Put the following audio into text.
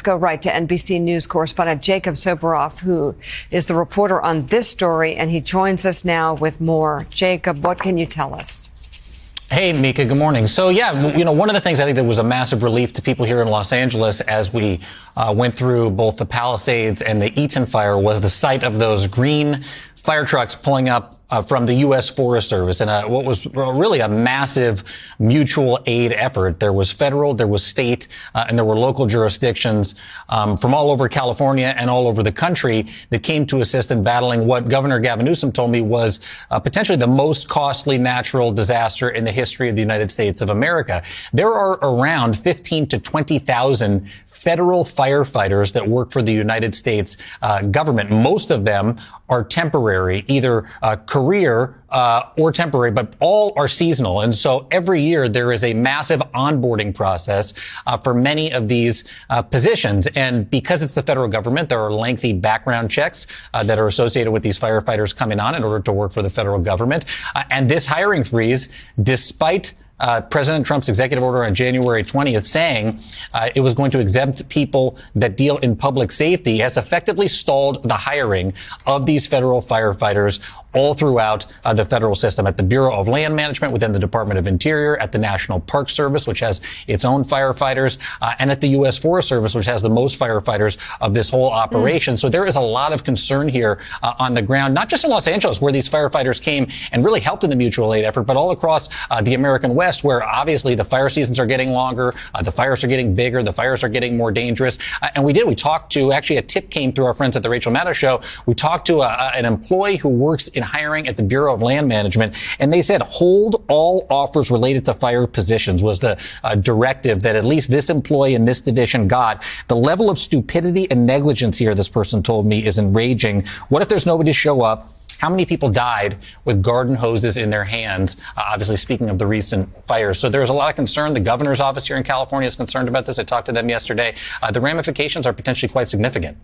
go right to NBC News correspondent Jacob Soboroff, who is the reporter on this story, and he joins us now with more. Jacob, what can you tell us? Hey, Mika, good morning. So, one of the things I think that was a massive relief to people here in Los Angeles as we went through both the Palisades and the Eaton fire was the sight of those green fire trucks pulling up from the U.S. Forest Service and what was really a massive mutual aid effort. There was federal, there was state, and there were local jurisdictions from all over California and all over the country that came to assist in battling what Governor Gavin Newsom told me was potentially the most costly natural disaster in the history of the United States of America. There are around 15 to 20,000 federal firefighters that work for the United States government. Most of them are temporary, either career or temporary, but all are seasonal. And so every year there is a massive onboarding process for many of these positions. And because it's the federal government, there are lengthy background checks that are associated with these firefighters coming on in order to work for the federal government. And this hiring freeze, despite President Trump's executive order on January 20th saying it was going to exempt people that deal in public safety, has effectively stalled the hiring of these federal firefighters all throughout the federal system, at the Bureau of Land Management, within the Department of Interior, at the National Park Service, which has its own firefighters, and at the U.S. Forest Service, which has the most firefighters of this whole operation. So there is a lot of concern here on the ground, not just in Los Angeles, where these firefighters came and really helped in the mutual aid effort, but all across the American West, where obviously the fire seasons are getting longer, the fires are getting bigger, the fires are getting more dangerous. And we talked to, actually a tip came through our friends at the Rachel Maddow Show. We talked to an employee who works in hiring at the Bureau of Land Management, and they said hold all offers related to fire positions was the directive that at least this employee in this division got. The level of stupidity and negligence here, this person told me, is enraging. What if there's nobody to show up? How many people died with garden hoses in their hands? Obviously, speaking of the recent fires. So there's a lot of concern. The governor's office here in California is concerned about this. I talked to them yesterday. The ramifications are potentially quite significant.